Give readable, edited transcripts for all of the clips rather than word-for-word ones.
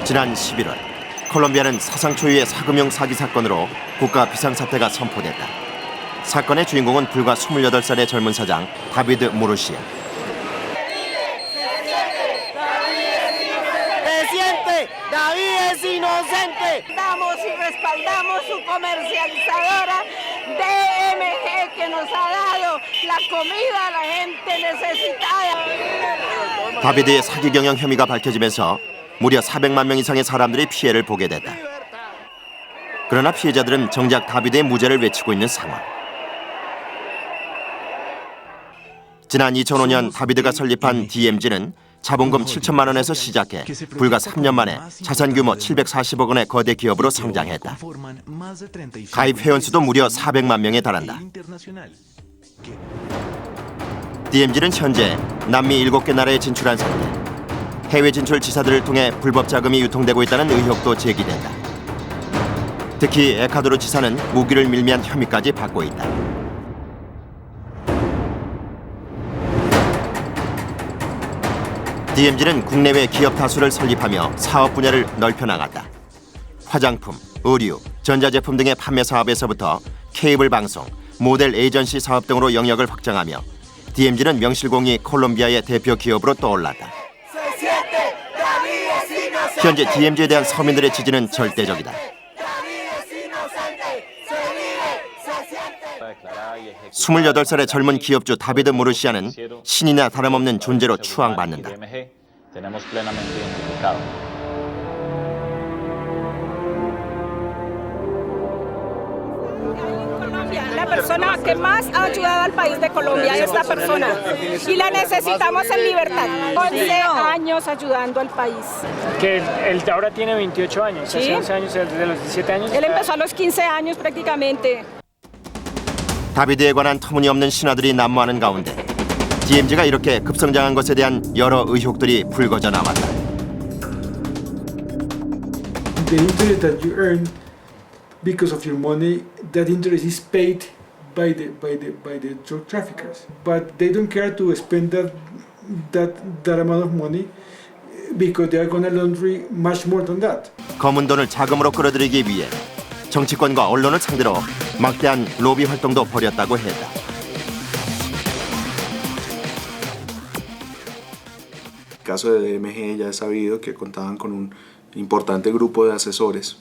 지난 11월 콜롬비아는 사상 초유의 사금융 사기 사건으로 국가 비상사태가 선포됐다. 사건의 주인공은 불과 28살의 젊은 사장 다비드 무르시아. Presidente, David es inocente. Damos y respaldamos su comercializadora DMG que nos ha dado la comida a la gente necesitada. 다비드의 사기 경영 혐의가 밝혀지면서 무려 400만 명 이상의 사람들이 피해를 보게 됐다. 그러나 피해자들은 정작 다비드의 무죄를 외치고 있는 상황. 지난 2005년 다비드가 설립한 DMZ는 자본금 7천만 원에서 시작해 불과 3년 만에 자산 규모 740억 원의 거대 기업으로 성장했다. 가입 회원 수도 무려 400만 명에 달한다. DMZ는 현재 남미 7개 나라에 진출한 상태. 해외 진출 지사들을 통해 불법 자금이 유통되고 있다는 의혹도 제기된다. 특히 에콰도르 지사는 무기를 밀매한 혐의까지 받고 있다. DMZ는 국내외 기업 다수를 설립하며 사업 분야를 넓혀나갔다. 화장품, 의류, 전자제품 등의 판매 사업에서부터 케이블 방송, 모델 에이전시 사업 등으로 영역을 확장하며 DMZ는 명실공히 콜롬비아의 대표 기업으로 떠올랐다. 현재 DMZ에 대한 서민들의 지지는 절대적이다. 28살의 젊은 기업주 다비드 무르시아는 신이나 다름없는 존재로 추앙받는다. La persona que más ha ayudado al país de Colombia es esta persona y la necesitamos en libertad. 11 años ayudando al país. Que él ahora tiene 28 años, ¿Sí? hace 11 años, desde los 17 años. Él empezó a los 15 años prácticamente. 다비드에 관한 터무니없는 신화들이 난무하는 가운데 DMZ가 이렇게 급성장한 것에 대한 여러 의혹들이 불거져 나왔다. The interest that you earn because of your money, that interest is paid by the drug traffickers. But they don't care to spend that amount of money because they are going to launder much more than that. 검은 돈을 자금으로 끌어들이기 위해 정치권과 언론을 상대로 막대한 로비 활동도 벌였다고 했다. El caso de DMG ya es sabido que contaban con un importante grupo de asesores,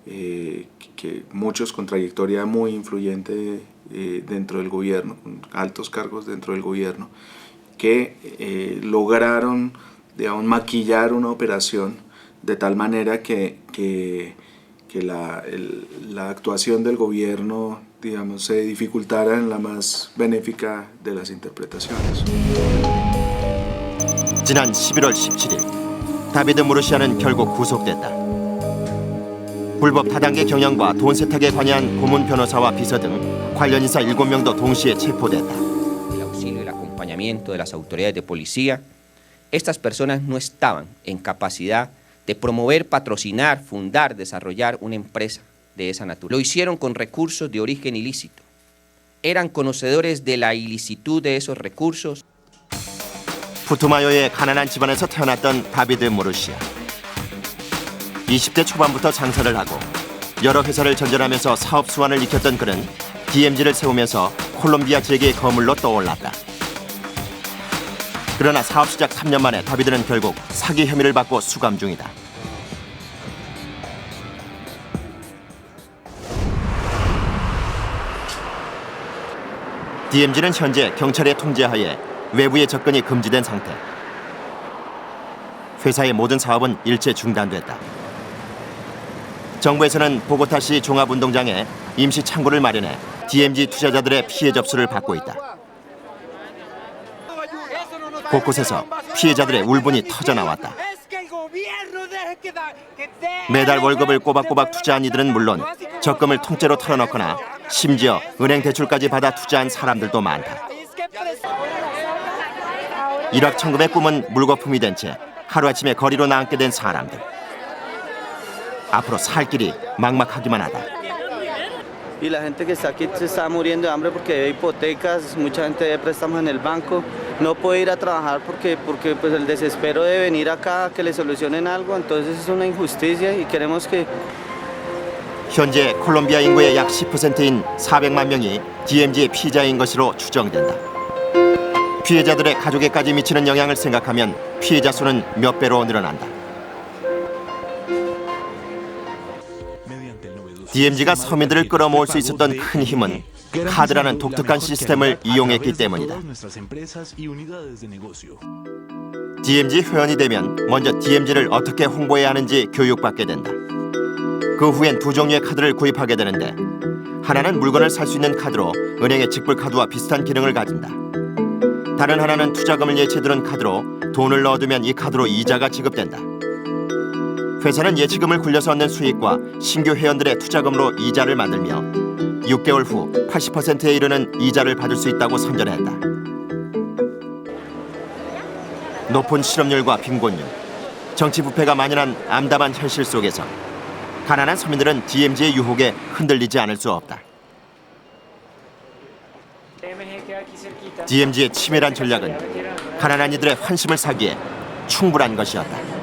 que muchos con trayectoria muy influyente dentro del gobierno, con altos cargos dentro del gobierno, que lograron, digamos, maquillar una operación de tal manera que la actuación del gobierno, digamos, se dificultara en la más benéfica de las interpretaciones. 지난 11월 17일 다비드 무르시아는 결국 구속됐다. 불법 다단계 경영과 돈 세탁에 관여한 고문 변호사와 비서 등 관련 인사 7명도 동시에 체포됐다. El auxilio y el acompañamiento de las autoridades de policía, estas personas no estaban en capacidad de promover, patrocinar, fundar, desarrollar una empresa de esa naturaleza. Lo hicieron con recursos de origen ilícito. Eran conocedores de la ilicitud de esos recursos. 푸투마요의 가난한 집안에서 태어났던 다비드 무르시아. 20대 초반부터 장사를 하고 여러 회사를 전전하면서 사업 수완을 익혔던 그는 DMZ를 세우면서 콜롬비아 재계의 거물로 떠올랐다. 그러나 사업 시작 3년 만에 다비드는 결국 사기 혐의를 받고 수감 중이다. DMZ는 현재 경찰의 통제하에 외부의 접근이 금지된 상태. 회사의 모든 사업은 일체 중단됐다. 정부에서는 보고타시 종합운동장에 임시 창구를 마련해 DMZ 투자자들의 피해 접수를 받고 있다. 곳곳에서 피해자들의 울분이 터져나왔다. 매달 월급을 꼬박꼬박 투자한 이들은 물론 적금을 통째로 털어넣거나 심지어 은행 대출까지 받아 투자한 사람들도 많다. 일확천금의 꿈은 물거품이 된 채 하루아침에 거리로 나앉게 된 사람들. 앞으로 살 길이 막막하기만 하다. Y la gente que está aquí se está muriendo de hambre porque hay hipotecas, mucha gente de préstamos en el banco. no puede ir a trabajar porque pues el desespero de venir acá a que le solucionen algo, entonces es una injusticia y queremos que 현재 콜롬비아 인구의 약 10%인 400만 명이 DMZ의 피해자인 것으로 추정된다. 피해자들의 가족에까지 미치는 영향을 생각하면 피해자 수는 몇 배로 늘어난다. DMZ가 서민들을 끌어모을 수 있었던 큰 힘은 카드라는 독특한 시스템을 이용했기 때문이다. DMZ 회원이 되면 먼저 DMZ를 어떻게 홍보해야 하는지 교육받게 된다. 그 후엔 두 종류의 카드를 구입하게 되는데 하나는 물건을 살 수 있는 카드로 은행의 직불카드와 비슷한 기능을 가진다. 다른 하나는 투자금을 예치해두는 카드로 돈을 넣어두면 이 카드로 이자가 지급된다. 회사는 예치금을 굴려서 얻는 수익과 신규 회원들의 투자금으로 이자를 만들며 6개월 후 80%에 이르는 이자를 받을 수 있다고 선전했다. 높은 실업률과 빈곤율, 정치 부패가 만연한 암담한 현실 속에서 가난한 서민들은 DMZ의 유혹에 흔들리지 않을 수 없다. DMZ의 치밀한 전략은 가난한 이들의 환심을 사기에 충분한 것이었다.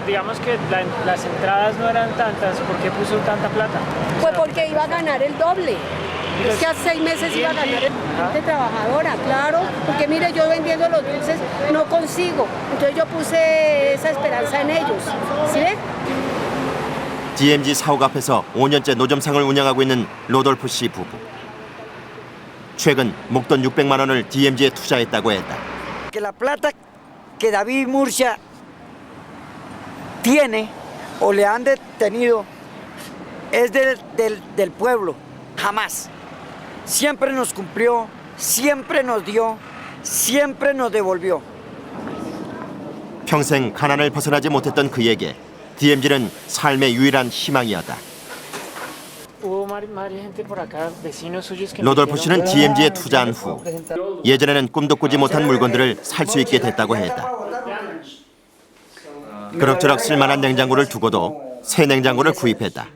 Digamos que las entradas no eran tantas, ¿por qué puso tanta plata? Pues porque iba a ganar el doble. Es que hace 6 meses iba a ganar el de trabajadora, claro, porque mire, yo vendiendo los dulces no consigo, entonces yo puse esa esperanza en ellos, ¿sí ve? DMZ 사옥 앞에서 5년째 노점상을 운영하고 있는 로돌프 씨 부부. 최근 목돈 600만 원을 DMZ에 투자했다고 했다. Que la plata que David Murcia tiene o le han detenido es del pueblo, jamás. Siempre nos cumplió, siempre nos dio, siempre nos devolvió. 평생 가난을 벗어나지 못했던 그에게 DMZ는 삶의 유일한 희망이었다. 로돌프 씨는 DMZ에 투자한 후 예전에는 꿈도 꾸지 못한 물건들을 살 수 있게 됐다고 했다. 그럭저럭 쓸만한 냉장고를 두고도 새 냉장고를 구입했다.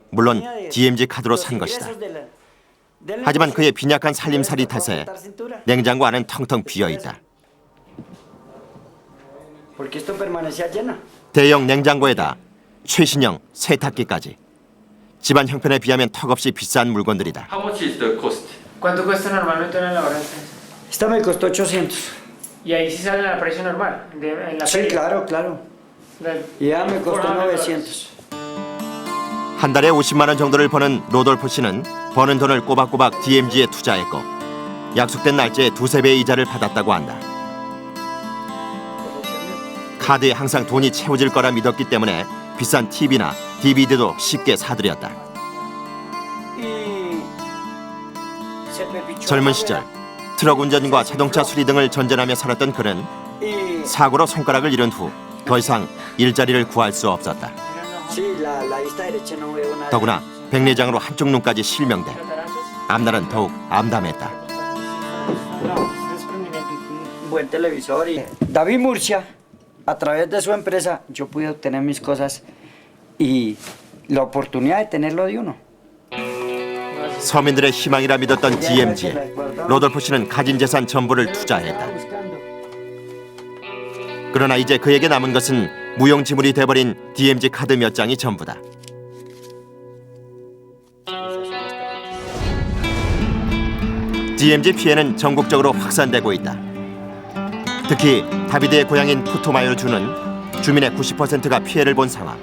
물론 DMZ 카드로 산 것이다. 하지만 그의 빈약한 살림살이 탓에 냉장고 안은 텅텅 비어있다. 대형 냉장고에다 최신형 세탁기까지. 집안 형편에 비하면 턱없이 비싼 물건들이다. How much is the cost? ¿Cuánto cuesta normalmente una lavadora? Esta me costó 800. Y ahí sí sale a precio normal, en la Sí, feria. claro, claro. Y ya me costó 900. 한 달에 50만 원 정도를 버는 로돌프 씨는 버는 돈을 꼬박꼬박 DMZ에 투자했고 약속된 날짜에 2~3배의 이자를 받았다고 한다. 카드에 항상 돈이 채워질 거라 믿었기 때문에 비싼 TV나 DVD도 쉽게 사들였다. 젊은 시절 트럭 운전과 자동차 수리 등을 전전하며 살았던 그는 사고로 손가락을 잃은 후 더 이상 일자리를 구할 수 없었다. 더구나 백내장으로 한쪽 눈까지 실명돼 앞날은 더욱 암담했다. Buen televisor y David Murcia, a través de su empresa, yo pude obtener mis cosas y la oportunidad de tenerlo de uno. 서민들의 희망이라 믿었던 DMZ에 로돌프 씨는 가진 재산 전부를 투자했다. 그러나 이제 그에게 남은 것은 무용지물이 돼버린 DMZ 카드 몇 장이 전부다. DMZ 피해는 전국적으로 확산되고 있다. 특히 다비드의 고향인 푸투마요주는 주민의 90%가 피해를 본 상황,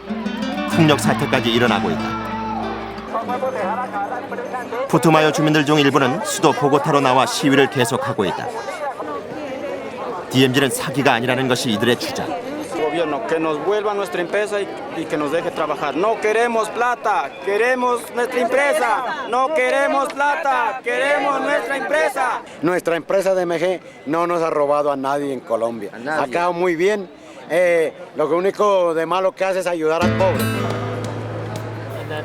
폭력 사태까지 일어나고 있다. 푸투마요 주민들 중 일부는 수도 보고타로 나와 시위를 계속하고 있다. DMZ는 사기가 아니라는 것이 이들의 주장. gobierno que nos vuelva nuestra empresa y que nos deje trabajar. No queremos plata, queremos nuestra empresa. No queremos plata, queremos nuestra empresa. Nuestra empresa de MG no nos ha robado a nadie en Colombia. Ha quedado muy bien. Lo único de malo que hace es ayudar al pobre.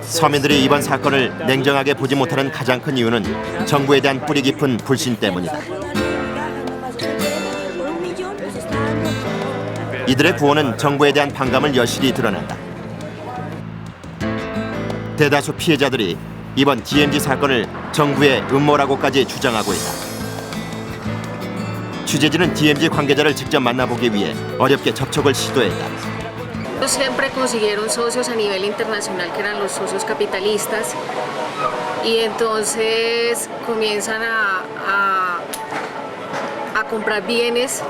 서민들이 이번 사건을 냉정하게 보지 못하는 가장 큰 이유는 정부에 대한 뿌리 깊은 불신 때문이다. 이들의 구호는 정부에 대한 반감을 여실히 드러낸다. 대다수 피해자들이 이번 DMZ 사건을 정부의 음모라고까지 주장하고 있다. 취재진은 DMZ 관계자를 직접 만나보기 위해 어렵게 접촉을 시도했다. Siempre consiguieron socios a nivel internacional que eran los socios capitalistas y entonces comienzan a comprar bienes,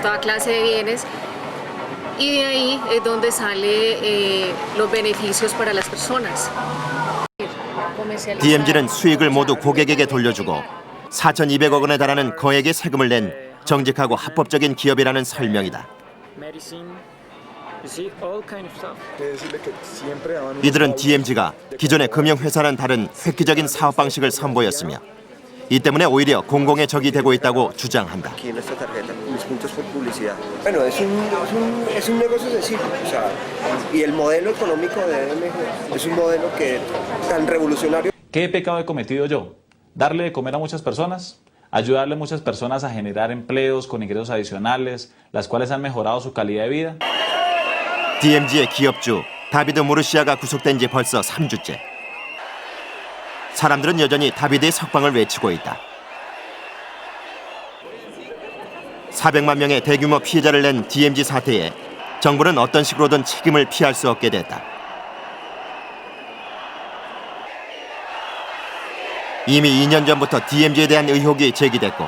toda clase de bienes, y de ahí es donde sale los beneficios para las personas. DMZ는 수익을 모두 고객에게 돌려주고 4,200억 원에 달하는 거액의 세금을 낸 정직하고 합법적인 기업이라는 설명이다. 이들은 DMZ가 기존의 금융회사와는 다른 획기적인 사업 방식을 선보였으며 이 때문에 오히려 공공의 적이 되고 있다고 주장한다. Bueno, es un negocio sencillo, o sea, y el modelo económico de DMG es un modelo que tan revolucionario. ¿Qué pecado he cometido yo? Darle de comer a muchas personas, ayudarle a muchas personas a generar empleos con ingresos adicionales, las cuales han mejorado su calidad de vida. DMZ의 기업주 다비드 무르시아가 구속된 지 벌써 3주째. 사람들은 여전히 다비드의 석방을 외치고 있다. 400만 명의 대규모 피해자를 낸 DMZ 사태에 정부는 어떤 식으로든 책임을 피할 수 없게 됐다. 이미 2년 전부터 DMZ에 대한 의혹이 제기됐고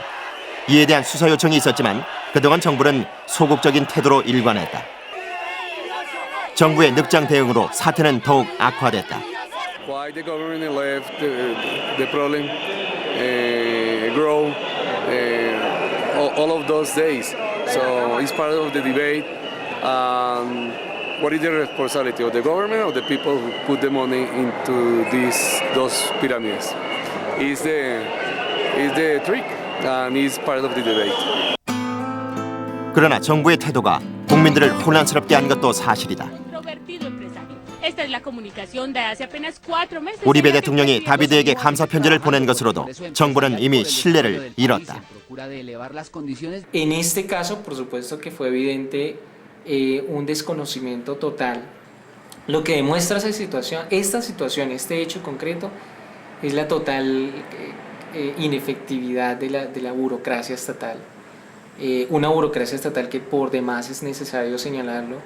이에 대한 수사 요청이 있었지만 그동안 정부는 소극적인 태도로 일관했다. 정부의 늑장 대응으로 사태는 더욱 악화됐다. Why the government left the problem grow all of those days? So it's part of the debate. What is the responsibility of the government or the people who put the money into those pyramids? Is the trick and is part of the debate. 그러나 정부의 태도가 국민들을 혼란스럽게 한 것도 사실이다. 우리베 대통령이 다비드에게 감사 편지를 보낸 것으로도 정부는 이미 신뢰를 잃었다. En este caso, por supuesto que fue evidente un desconocimiento total. Lo que demuestra esta situación, este hecho concreto, es la total inefectividad de la burocracia estatal. Una burocracia estatal que por demás es necesario señalarlo,